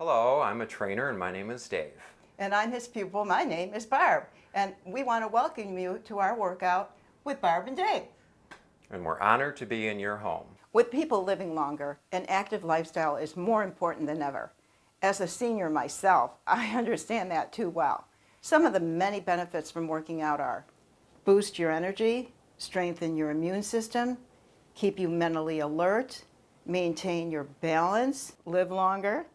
Hello, I'm a trainer and my name is Dave. And I'm his pupil. My name is Barb. And we want to welcome you to our workout with Barb and Dave. And we're honored to be in your home. With people living longer, an active lifestyle is more important than ever. As a senior myself, I understand that too well. Some of the many benefits from working out are boost your energy, strengthen your immune system, keep you mentally alert, maintain your balance, live longer,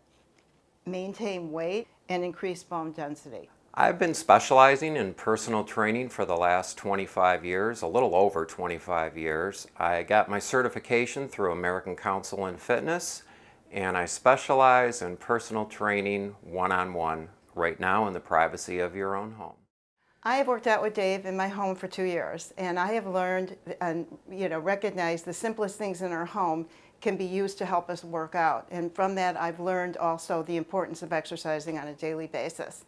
maintain weight, and increase bone density. I've been specializing in personal training for the last 25 years, a little over 25 years. I got my certification through American Council in Fitness, and I specialize in personal training one-on-one right now in the privacy of your own home. I have worked out with Dave in my home for 2 years, and I have learned and recognized the simplest things in our home can be used to help us work out. And from that, I've learned also the importance of exercising on a daily basis.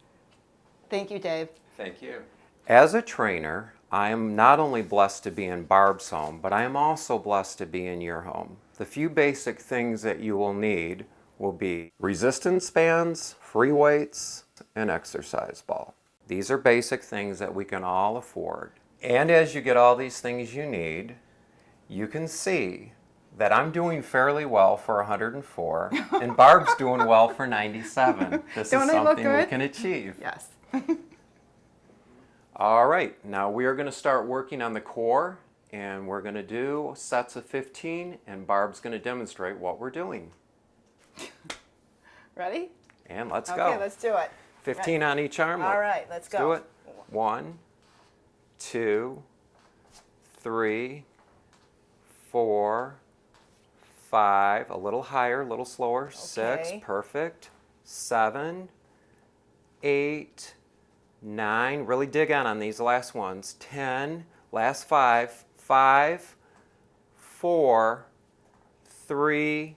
Thank you, Dave. Thank you. As a trainer, I am not only blessed to be in Barb's home, but I am also blessed to be in your home. The few basic things that you will need will be resistance bands, free weights, and exercise ball. These are basic things that we can all afford. And as you get all these things you need, you can see that I'm doing fairly well for 104, and Barb's doing well for 97. This Don't is I look something good? we can achieve. Yes. All right, now we are going to start working on the core, and we're going to do sets of 15, and Barb's going to demonstrate what we're doing. Ready? And let's go. Okay, let's do it. 15 on each arm. All right, let's go. Do it. 1, 2, 3, 4, 5, a little higher, a little slower, 6, Okay. perfect, 7, 8, 9, really dig on these last ones, 10, last 5, 5, 4, 3,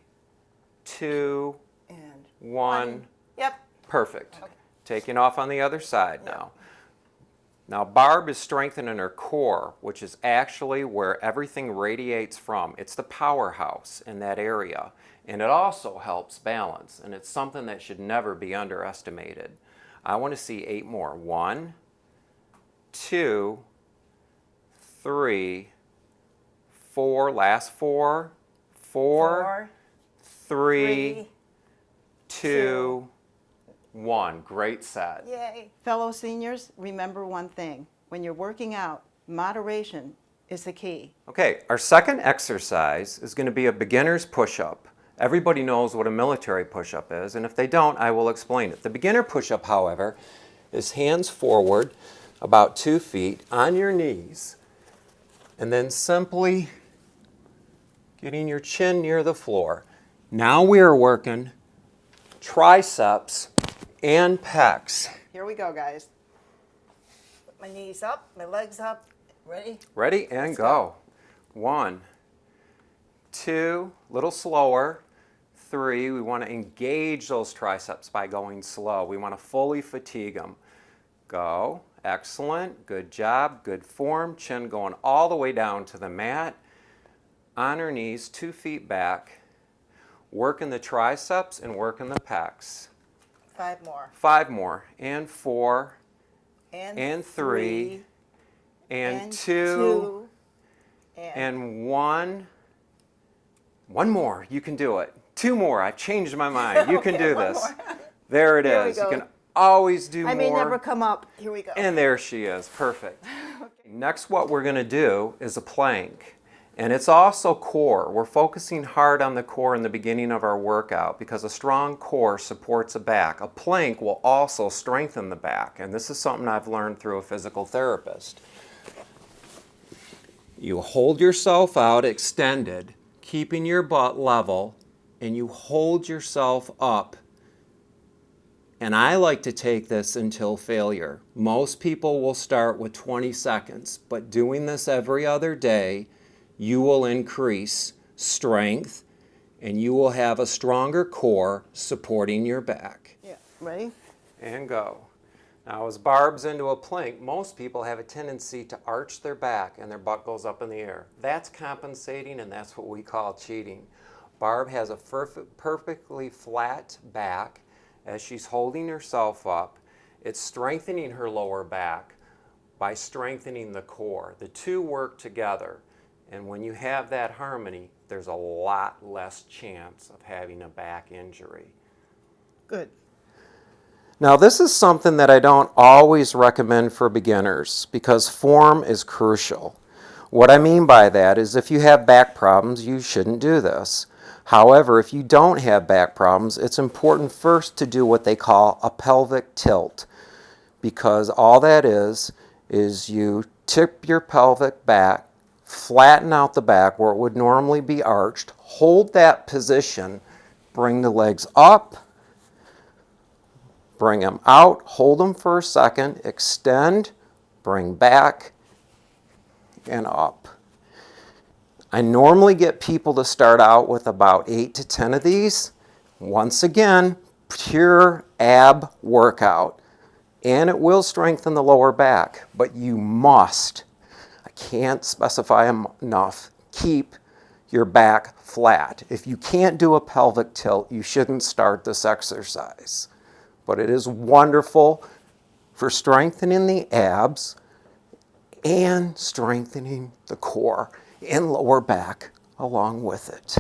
2, And 1, Yep. perfect. Okay. Taking off on the other side now. Now Barb is strengthening her core, which is actually where everything radiates from. It's the powerhouse in that area. And it also helps balance, and it's something that should never be underestimated. I want to see 8 more. 1, 2, 3, 4, last 4, 4, 3, 2, 1. Great set. Yay. Fellow seniors, remember one thing. When you're working out, moderation is the key. Okay, our second exercise is going to be a beginner's push-up. Everybody knows what a military push-up is, and if they don't, I will explain it. The beginner push-up, however, is hands forward about 2 feet on your knees, and then simply getting your chin near the floor. Now we are working triceps and pecs. Here we go, guys. Put my knees up, my legs up. Ready? Ready? And Let's go. 1, 2, little slower. 3, we want to engage those triceps by going slow. We want to fully fatigue them. Go. Excellent. Good job. Good form. Chin going all the way down to the mat. On our knees, 2 feet back. Working the triceps and working the pecs. 5 more. 5 more. And 4. And 3. And 2. And 1. 1 more. You can do it. 2 more. I've changed my mind. You can Okay, do 1 this. more. There it Here we is. You go. can always do I more. may never come up. Here we go. And there she is. Perfect. Okay. Next, what we're going to do is a plank. And it's also core. We're focusing hard on the core in the beginning of our workout because a strong core supports the back. A plank will also strengthen the back. And this is something I've learned through a physical therapist. You hold yourself out extended, keeping your butt level, and you hold yourself up. And I like to take this until failure. Most people will start with 20 seconds, but doing this every other day, you will increase strength and you will have a stronger core supporting your back. Yeah. Ready? And go. Now, as Barb's into a plank, most people have a tendency to arch their back and their butt goes up in the air. That's compensating, and that's what we call cheating. Barb has a perfectly flat back, as she's holding herself up, it's strengthening her lower back by strengthening the core. The two work together, and when you have that harmony, there's a lot less chance of having a back injury. Good. Now, this is something that I don't always recommend for beginners because form is crucial. What I mean by that is if you have back problems, you shouldn't do this. However, if you don't have back problems, it's important first to do what they call a pelvic tilt, because all that is you tip your pelvic back, flatten out the back where it would normally be arched, hold that position, bring the legs up, bring them out, hold them for a second, extend, bring back, and up. I normally get people to start out with about 8 to 10 of these. Once again, pure ab workout. And it will strengthen the lower back, but you must, I can't specify enough, keep your back flat. If you can't do a pelvic tilt, you shouldn't start this exercise. But it is wonderful for strengthening the abs and strengthening the core and lower back along with it.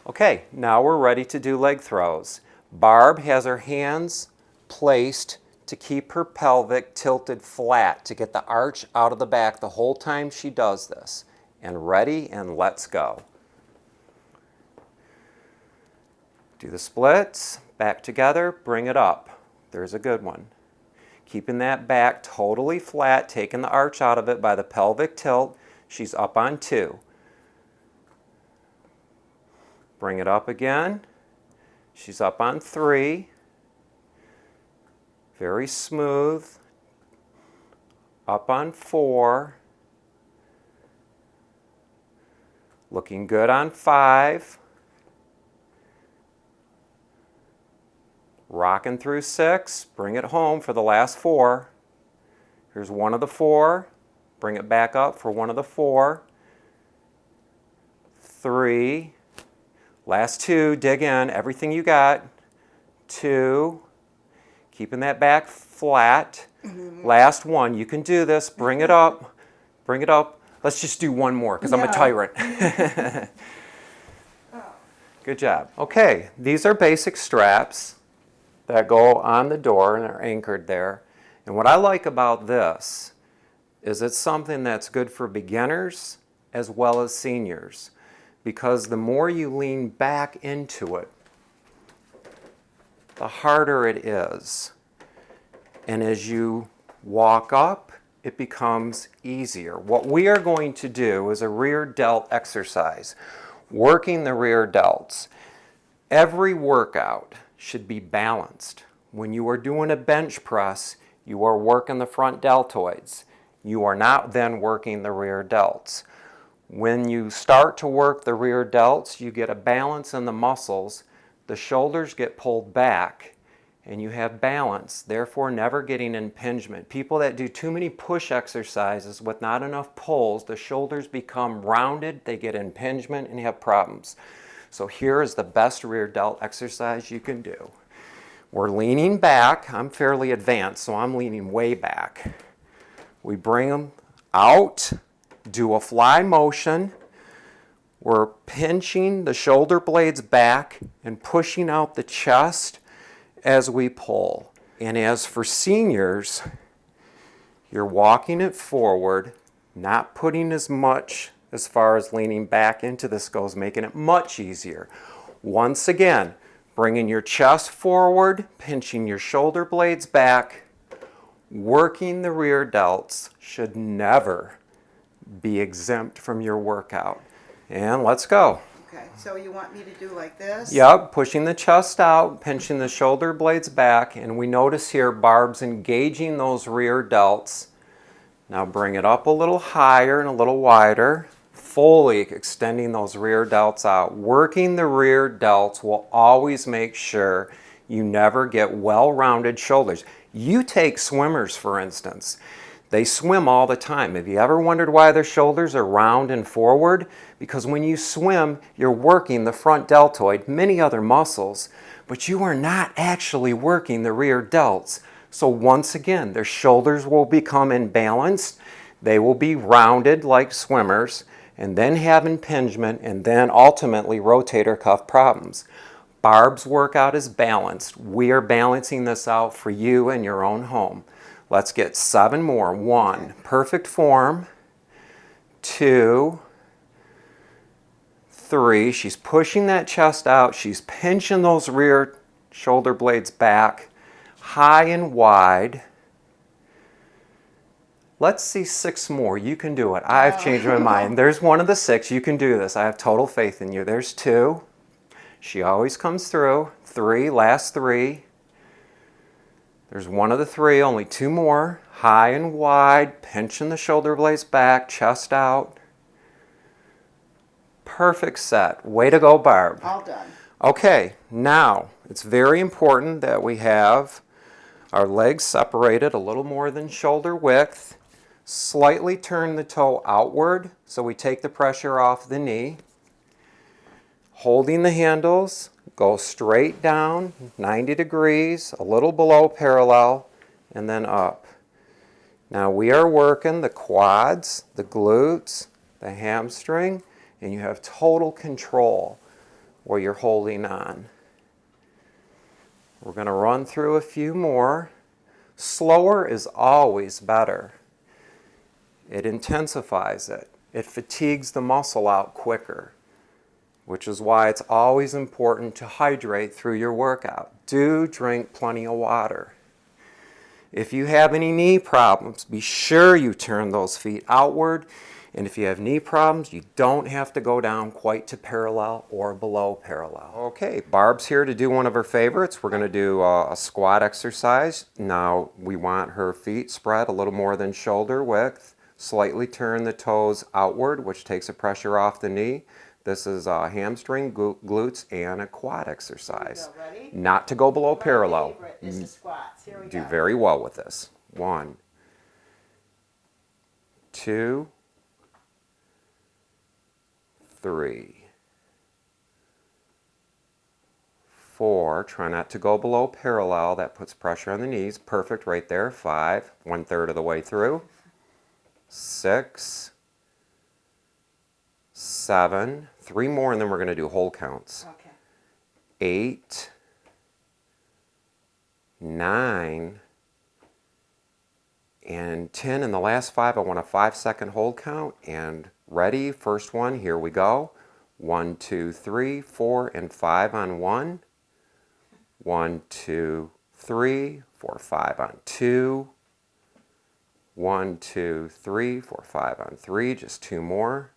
Okay, now we're ready to do leg throws. Barb has her hands placed to keep her pelvic tilted flat, to get the arch out of the back the whole time she does this. And ready, and let's go. Do the splits, back together, bring it up. There's a good one. Keeping that back totally flat, taking the arch out of it by the pelvic tilt. She's up on 2. Bring it up again. She's up on 3. Very smooth. Up on 4. Looking good on 5. Rocking through 6. Bring it home for the last 4. Here's one of the 4. Bring it back up for one of the 4. 3. Last 2. Dig in. Everything you got. 2. Keeping that back flat. Last 1. You can do this. Bring it up. Bring it up. Let's just do one more because I'm a tyrant. Good job. Okay, these are basic straps that go on the door and are anchored there. And what I like about this is it's something that's good for beginners as well as seniors, because the more you lean back into it, the harder it is. And as you walk up, it becomes easier. What we are going to do is a rear delt exercise, working the rear delts. Every workout should be balanced. When you are doing a bench press, you are working the front deltoids. You are not then working the rear delts. When you start to work the rear delts, you get a balance in the muscles. The shoulders get pulled back and you have balance, therefore never getting impingement. People that do too many push exercises with not enough pulls, the shoulders become rounded, they get impingement and you have problems. So here is the best rear delt exercise you can do. We're leaning back. I'm fairly advanced, so I'm leaning way back. We bring them out, do a fly motion. We're pinching the shoulder blades back and pushing out the chest as we pull. And as for seniors, you're walking it forward, not putting as much as far as leaning back into this goes, making it much easier. Once again, bringing your chest forward, pinching your shoulder blades back. Working the rear delts should never be exempt from your workout. And let's go. Okay, so you want me to do like this? Yep, pushing the chest out, pinching the shoulder blades back, and we notice here Barb's engaging those rear delts. Now bring it up a little higher and a little wider, fully extending those rear delts out. Working the rear delts will always make sure you never get well-rounded shoulders. You take swimmers, for instance. They swim all the time. Have you ever wondered why their shoulders are round and forward? Because when you swim, you're working the front deltoid, many other muscles, but you are not actually working the rear delts. So once again, their shoulders will become imbalanced. They will be rounded like swimmers, and then have impingement, and then ultimately rotator cuff problems. Barb's workout is balanced. We are balancing this out for you in your own home. Let's get 7 more. 1, perfect form. 2, 3, she's pushing that chest out. She's pinching those rear shoulder blades back, high and wide. Let's see 6 more. You can do it. I've changed my mind. There's one of the 6. You can do this. I have total faith in you. There's 2. She always comes through. 3, last 3. There's one of the 3, only 2 more. High and wide, pinching the shoulder blades back, chest out. Perfect set. Way to go, Barb. All done. Okay, now it's very important that we have our legs separated a little more than shoulder width. Slightly turn the toe outward so we take the pressure off the knee. Holding the handles, go straight down 90 degrees, a little below parallel, and then up. Now we are working the quads, the glutes, the hamstring, and you have total control where you're holding on. We're going to run through a few more. Slower is always better. It intensifies it. It fatigues the muscle out quicker, which is why it's always important to hydrate through your workout. Do drink plenty of water. If you have any knee problems, be sure you turn those feet outward. And if you have knee problems, you don't have to go down quite to parallel or below parallel. Okay, Barb's here to do one of her favorites. We're going to do a squat exercise. Now we want her feet spread a little more than shoulder width. Slightly turn the toes outward, which takes the pressure off the knee. This is a hamstring, glutes, and a quad exercise. Here we go. Ready? Not to go below parallel. Favorite is the squats. Here we Do go. very well with this. 1, 2, 3, 4. Try not to go below parallel. That puts pressure on the knees. Perfect right there. 5, 1/3 of the way through. 6, 7. 3 more, and then we're going to do whole counts. Okay. 8, 9, and 10. In the last 5, I want a 5-second hold count. And ready, first one, here we go. 1, 2, 3, 4, and 5 on 1. 1, 2, 3, 4, 5 on 2. 1, 2, 3, 4, 5 on 3. Just 2 more.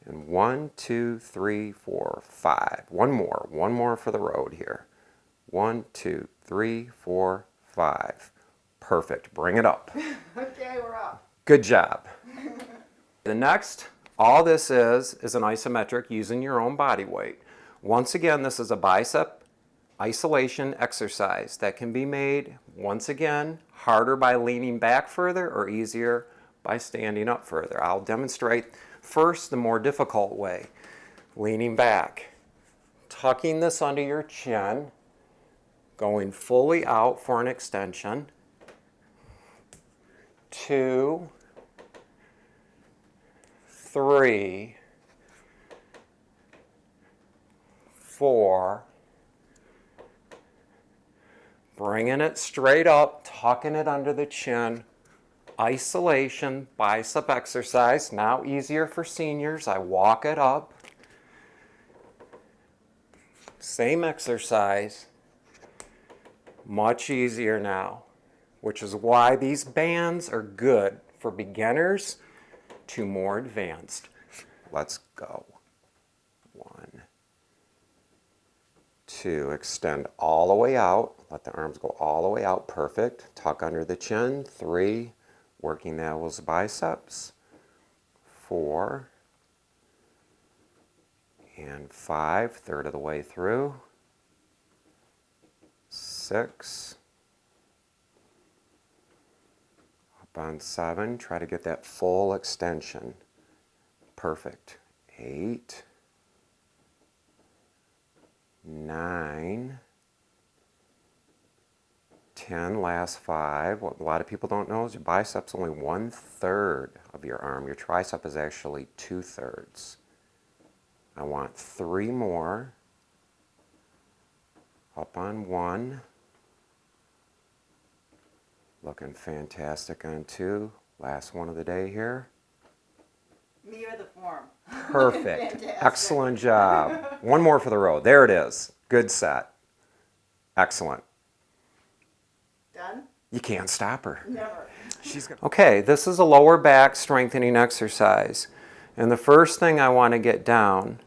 And 1, 2, 3, 4, 5. One more for the road here. 1, 2, 3, 4, 5. Perfect. Bring it up. Okay, we're up. Good job. The next, all this is an isometric using your own body weight. Once again, this is a bicep isolation exercise that can be made, once again, harder by leaning back further or easier by standing up further. I'll demonstrate first the more difficult way. Leaning back, tucking this under your chin, going fully out for an extension. 2, 3, 4, bringing it straight up, tucking it under the chin. Isolation, bicep exercise, now easier for seniors. I walk it up. Same exercise, much easier now, which is why these bands are good for beginners to more advanced. Let's go. 1, 2, extend all the way out. Let the arms go all the way out. Perfect. Tuck under the chin. 3, working those biceps. 4, and 5, third of the way through. 6, up on 7. Try to get that full extension. Perfect. 8, 9, 10, last 5. What a lot of people don't know is your bicep's only 1/3 of your arm. Your tricep is actually 2/3. I want 3 more. Up on 1. Looking fantastic on 2. Last one of the day here. Me or the form? Perfect. Fantastic. Excellent job. One more for the road. There it is. Good set. Excellent. Done? You can't stop her. Never. Okay, this is a lower back strengthening exercise. And the first thing I want to get down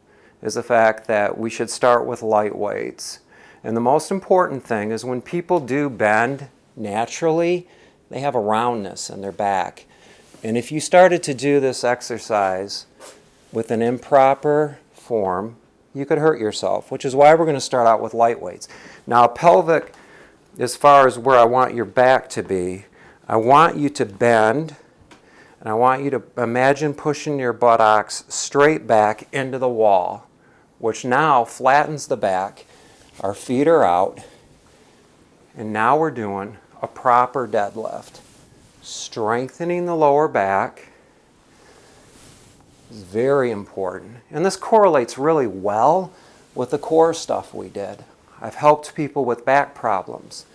is the fact that we should start with light weights. And the most important thing is when people do bend naturally, they have a roundness in their back. And if you started to do this exercise with an improper form, you could hurt yourself, which is why we're going to start out with light weights. Now, pelvic, as far as where I want your back to be, I want you to bend, and I want you to imagine pushing your buttocks straight back into the wall, which now flattens the back. Our feet are out, and now we're doing a proper deadlift. Strengthening the lower back is very important. And this correlates really well with the core stuff we did. I've helped people with back problems.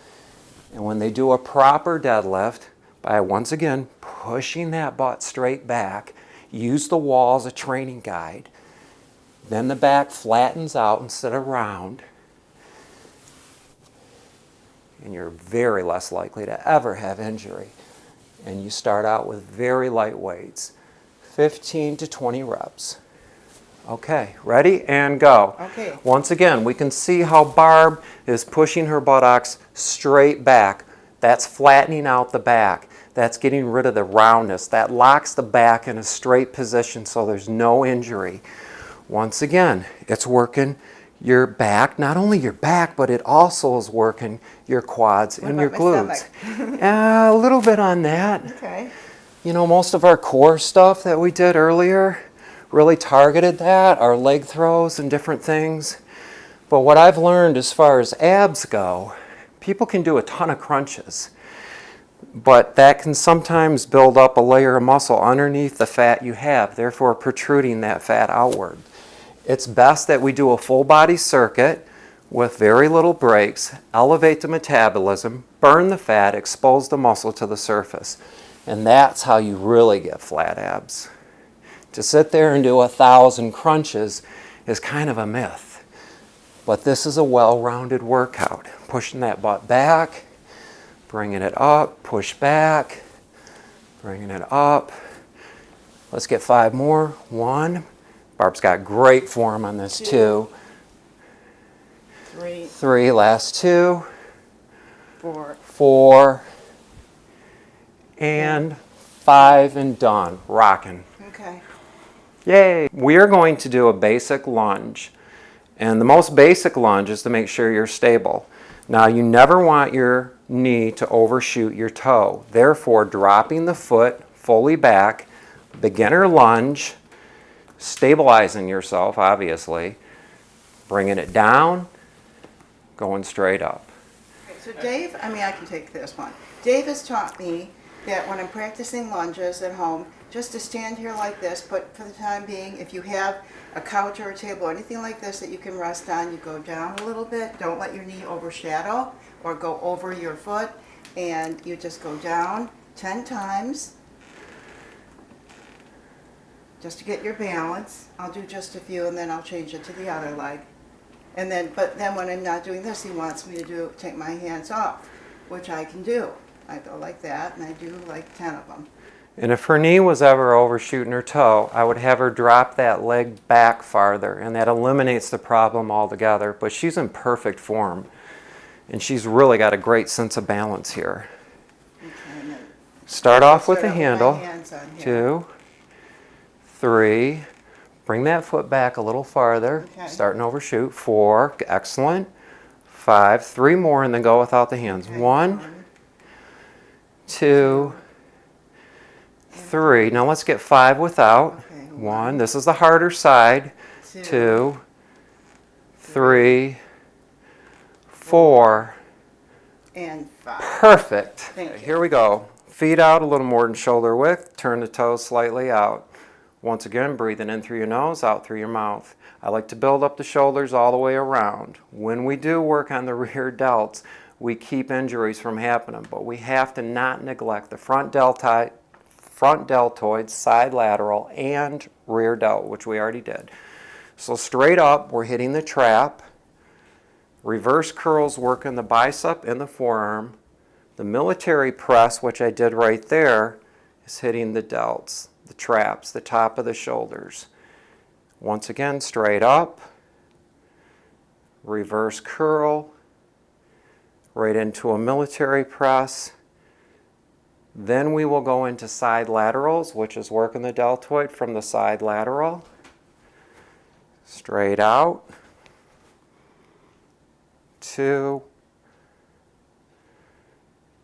And when they do a proper deadlift, by once again pushing that butt straight back, use the wall as a training guide, then the back flattens out instead of round, and you're very less likely to ever have injury. And you start out with very light weights, 15 to 20 reps. Okay, ready and go. Okay. Once again, we can see how Barb is pushing her buttocks straight back. That's flattening out the back. That's getting rid of the roundness. That locks the back in a straight position so there's no injury. Once again, it's working your back, not only your back, but it also is working your quads and your glutes. A little bit on that. Okay. You know, most of our core stuff that we did earlier really targeted that, our leg throws and different things. But what I've learned as far as abs go, people can do a ton of crunches, but that can sometimes build up a layer of muscle underneath the fat you have, therefore protruding that fat outward. It's best that we do a full body circuit with very little breaks, elevate the metabolism, burn the fat, expose the muscle to the surface. And that's how you really get flat abs. To sit there and do 1,000 crunches is kind of a myth. But this is a well-rounded workout. Pushing that butt back, bringing it up, push back, bringing it up. Let's get 5 more. 1. Barb's got great form on this, 2. 3, last 2. 4. And 5, and done. Rocking. Okay. Yay! We are going to do a basic lunge. And the most basic lunge is to make sure you're stable. Now, you never want your knee to overshoot your toe. Therefore, dropping the foot fully back, beginner lunge, stabilizing yourself, obviously, bringing it down, going straight up. Okay, so Dave, I can take this one. Dave has taught me that when I'm practicing lunges at home, just to stand here like this, but for the time being, if you have a couch or a table or anything like this that you can rest on, you go down a little bit. Don't let your knee overshadow or go over your foot, and you just go down 10 times. Just to get your balance. I'll do just a few and then I'll change it to the other leg. And then, but then when I'm not doing this, he wants me to take my hands off, which I can do. I go like that and I do like 10 of them. And if her knee was ever overshooting her toe, I would have her drop that leg back farther, and that eliminates the problem altogether. But she's in perfect form, and she's really got a great sense of balance here. Okay, Start off with the my handle. hands on here. 2, 3, bring that foot back a little farther, Okay. start and overshoot. 4, excellent. 5, 3 more, and then go without the hands. Okay, 1, 2, 3. Now let's get 5 without. Okay, 1. This is the harder side. 2, 3, 4, and 5. perfect. Thank you. Here we go. Feet out a little more than shoulder width. Turn the toes slightly out. Once again, breathing in through your nose, out through your mouth. I like to build up the shoulders all the way around. When we do work on the rear delts, we keep injuries from happening, but we have to not neglect the front deltoid, side lateral, and rear delt, which we already did. So straight up, we're hitting the trap. Reverse curls working the bicep and the forearm. The military press, which I did right there, is hitting the delts, the traps, the top of the shoulders. Once again, straight up. Reverse curl. Right into a military press. Then we will go into side laterals, which is working the deltoid from the side lateral. Straight out. 2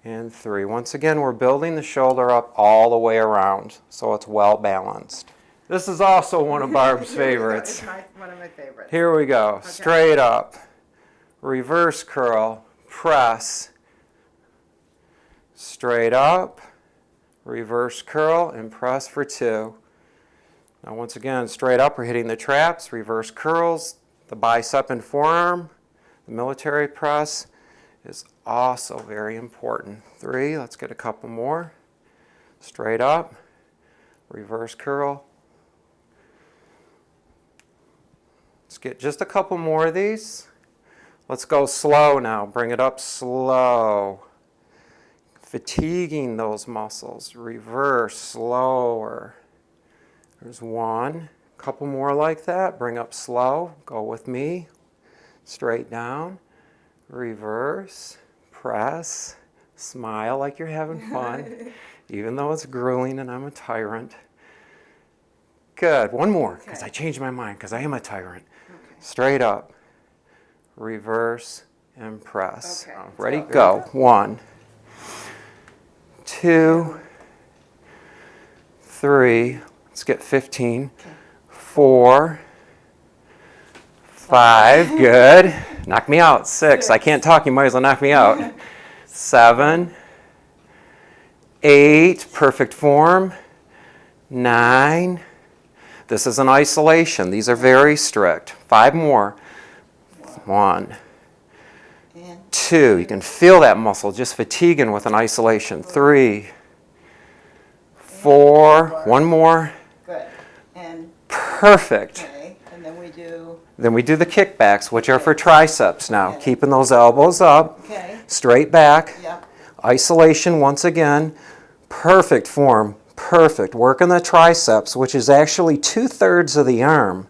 and 3. Once again, we're building the shoulder up all the way around, so it's well balanced. This is also one of Barb's favorites. It's one of my favorites. Here we go. Okay. Straight up. Reverse curl. Press. Straight up. Reverse curl and press for 2. Now once again, straight up, we're hitting the traps, reverse curls, the bicep and forearm. The military press is also very important. 3, let's get a couple more. Straight up, reverse curl. Let's get just a couple more of these. Let's go slow now. Bring it up slow. Fatiguing those muscles. Reverse, slower. There's 1. Couple more like that. Bring up slow. Go with me. Straight down. Reverse. Press. Smile like you're having fun. Even though it's grueling and I'm a tyrant. Good. 1 more, because I changed my mind, because I am a tyrant. Okay. Straight up. Reverse and press. Okay. Ready? Go. 1, 2, 3. Let's get 15. 4, 5. Good. Knock me out. 6. I can't talk. You might as well knock me out. 7, 8. Perfect form. 9. This is an isolation. These are very strict. 5 more. 1, 2. You can feel that muscle just fatiguing with an isolation. 3, 4. 1 more. Good. And perfect. okay. And then we do. Then we do the kickbacks, which are for triceps now. Okay. Keeping those elbows up. Okay. Straight back. Yep. Isolation once again. Perfect form. Perfect. Working the triceps, which is actually 2/3 of the arm,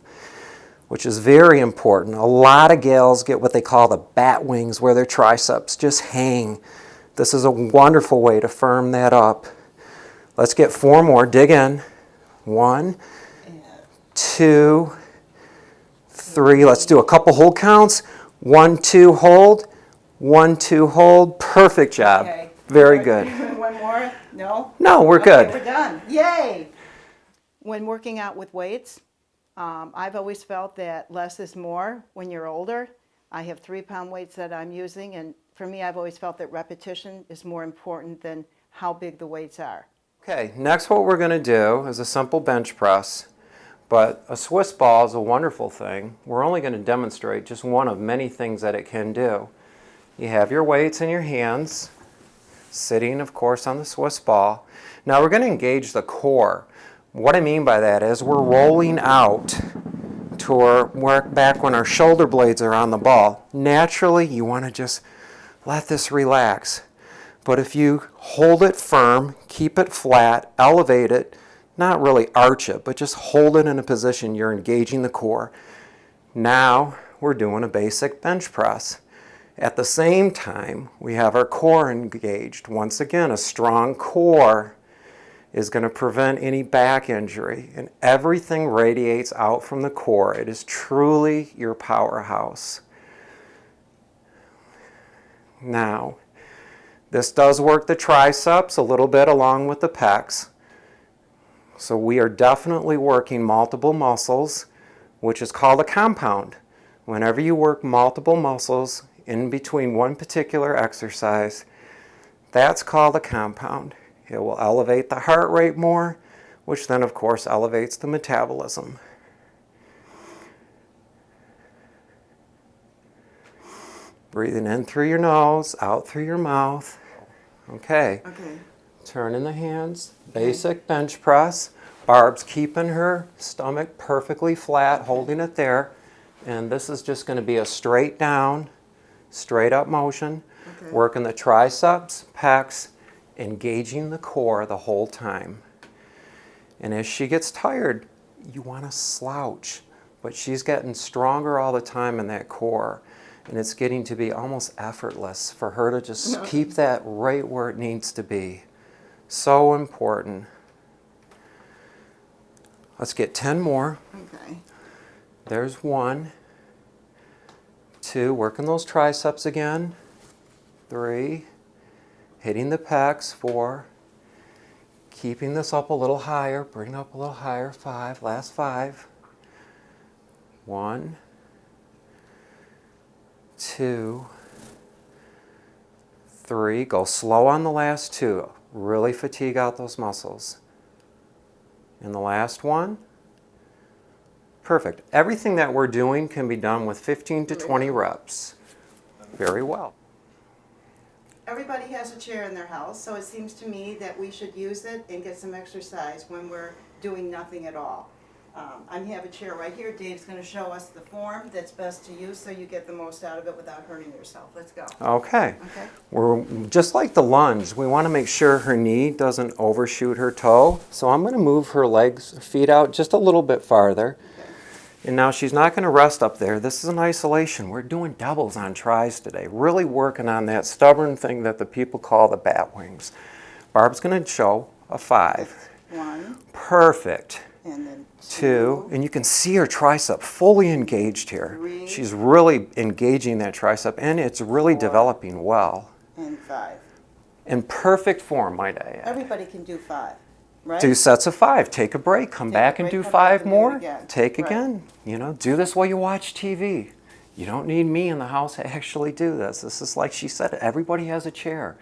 which is very important. A lot of gals get what they call the bat wings, where their triceps just hang. This is a wonderful way to firm that up. Let's get 4 more. Dig in. 1, 2, 3. Let's do a couple hold counts. 1, 2, hold. 1, 2, hold. Perfect job. Okay. Very good. 1 more? No? No, we're good. Okay, we're done. Yay! When working out with weights, I've always felt that less is more when you're older. I have 3-pound weights that I'm using, and for me, I've always felt that repetition is more important than how big the weights are. Okay, next what we're going to do is a simple bench press, but a Swiss ball is a wonderful thing. We're only going to demonstrate just one of many things that it can do. You have your weights in your hands, sitting, of course, on the Swiss ball. Now we're going to engage the core. What I mean by that is we're rolling out to our work back when our shoulder blades are on the ball. Naturally, you want to just let this relax. But if you hold it firm, keep it flat, elevate it, not really arch it, but just hold it in a position, you're engaging the core. Now we're doing a basic bench press. At the same time, we have our core engaged. Once again, a strong core is going to prevent any back injury, and everything radiates out from the core. It is truly your powerhouse. Now, this does work the triceps a little bit along with the pecs. So we are definitely working multiple muscles, which is called a compound. Whenever you work multiple muscles in between one particular exercise, that's called a compound. It will elevate the heart rate more, which then of course elevates the metabolism. Breathing in through your nose, out through your mouth. Okay. Okay. Turning the hands, basic bench press. Barb's keeping her stomach perfectly flat, holding it there. And this is just going to be a straight down, straight up motion. Okay. Working the triceps, pecs, engaging the core the whole time. And as she gets tired, you want to slouch. But she's getting stronger all the time in that core. And it's getting to be almost effortless for her to just keep that right where it needs to be. So important. Let's get 10 more. Okay. There's 1, 2, working those triceps again. 3, hitting the pecs. 4, keeping this up a little higher, bring it up a little higher. 5, last 5. 1, 2, 3. Go slow on the last 2. Really fatigue out those muscles. And the last one. Perfect. Everything that we're doing can be done with 15 to 20 reps. Very well. Everybody has a chair in their house, so it seems to me that we should use it and get some exercise when we're doing nothing at all. I have a chair right here. Dave's going to show us the form that's best to use so you get the most out of it without hurting yourself. Let's go. Okay. Okay. We're just like the lunge. We want to make sure her knee doesn't overshoot her toe. So I'm going to move her legs, feet out just a little bit farther. Okay. And now she's not going to rest up there. This is an isolation. We're doing doubles on tries today. Really working on that stubborn thing that the people call the bat wings. Barb's going to show a 5. 1. Perfect. And then 2, and you can see her tricep fully engaged here. 3. She's really engaging that tricep, and it's really 4. developing well. And 5. In perfect form, might I add. Everybody can do 5, right? 2 sets of 5. Take a break. Come Take back a and break, do come 5 back and do it more. again. Take Right. again. You know, do this while you watch TV. You don't need me in the house to actually do this. This is like she said, everybody has a chair.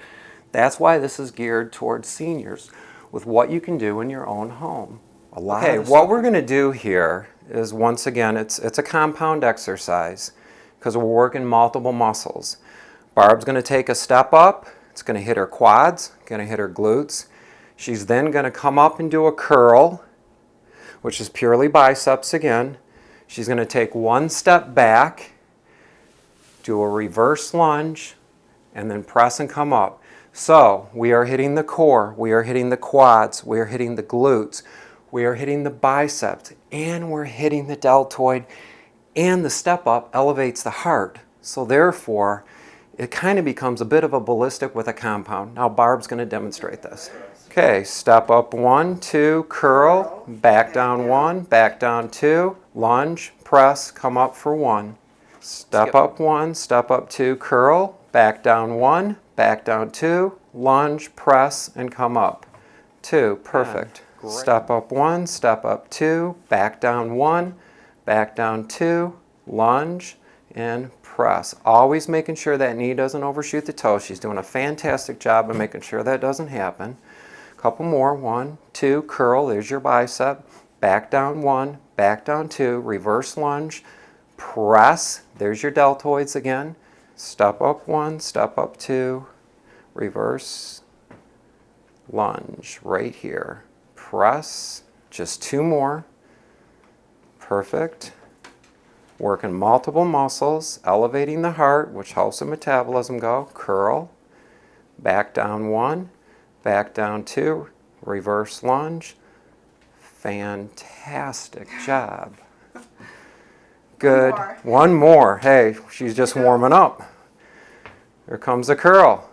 That's why this is geared towards seniors with what you can do in your own home. Okay, what we're going to do here is, once again, it's a compound exercise because we're working multiple muscles. Barb's going to take a step up. It's going to hit her quads, going to hit her glutes. She's then going to come up and do a curl, which is purely biceps again. She's going to take 1 step back, do a reverse lunge, and then press and come up. So we are hitting the core, we are hitting the quads, we are hitting the glutes. We are hitting the biceps, and we're hitting the deltoid, and the step up elevates the heart. So therefore, it kind of becomes a bit of a ballistic with a compound. Now Barb's going to demonstrate this. Okay, step up 1, 2, curl, back down 1, back down 2, lunge, press, come up for 1. Step up 1, step up 2, curl, back down 1, back down 2, lunge, press, and come up. 2, perfect. Great. Step up 1, step up 2, back down 1, back down 2, lunge, and press. Always making sure that knee doesn't overshoot the toe. She's doing a fantastic job of making sure that doesn't happen. Couple more. 1, 2, curl. There's your bicep. Back down 1, back down 2, reverse lunge, press. There's your deltoids again. Step up 1, step up 2, reverse lunge right here. Press, just 2 more. Perfect. Working multiple muscles, elevating the heart, which helps the metabolism go. Curl, back down 1, back down 2, reverse lunge. Fantastic job. Good. One more. Hey, she's just warming up. Here comes the curl.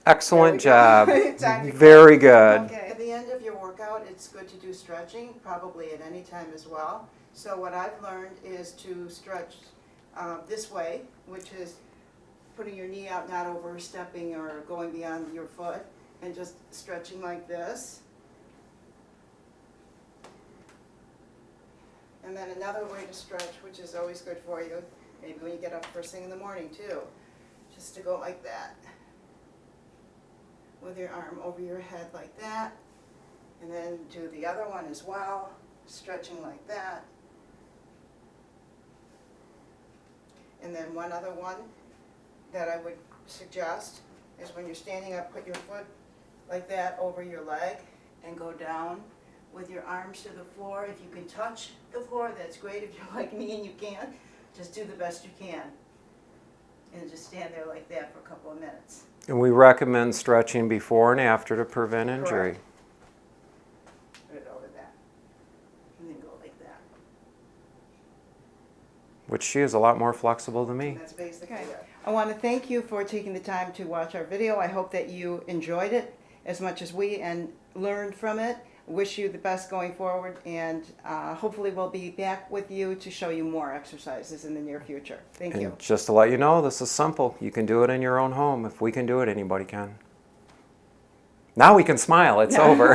Excellent job. Very good. Okay. At the end of your workout, it's good to do stretching, probably at any time as well. So what I've learned is to stretch this way, which is putting your knee out, not overstepping or going beyond your foot, and just stretching like this. And then another way to stretch, which is always good for you, maybe when you get up first thing in the morning too, just to go like that. With your arm over your head like that. And then do the other one as well, stretching like that. And then one other one that I would suggest is when you're standing up, put your foot like that over your leg and go down with your arms to the floor. If you can touch the floor, that's great. If you're like me and you can't, just do the best you can. And just stand there like that for a couple of minutes. And we recommend stretching before and after to prevent injury. Correct. Put it over that. And then go like that. Which she is a lot more flexible than me. And that's basically it. I want to thank you for taking the time to watch our video. I hope that you enjoyed it as much as we and learned from it. Wish you the best going forward, and hopefully we'll be back with you to show you more exercises in the near future. Thank you. And just to let you know, this is simple. You can do it in your own home. If we can do it, anybody can. Now we can smile. It's over.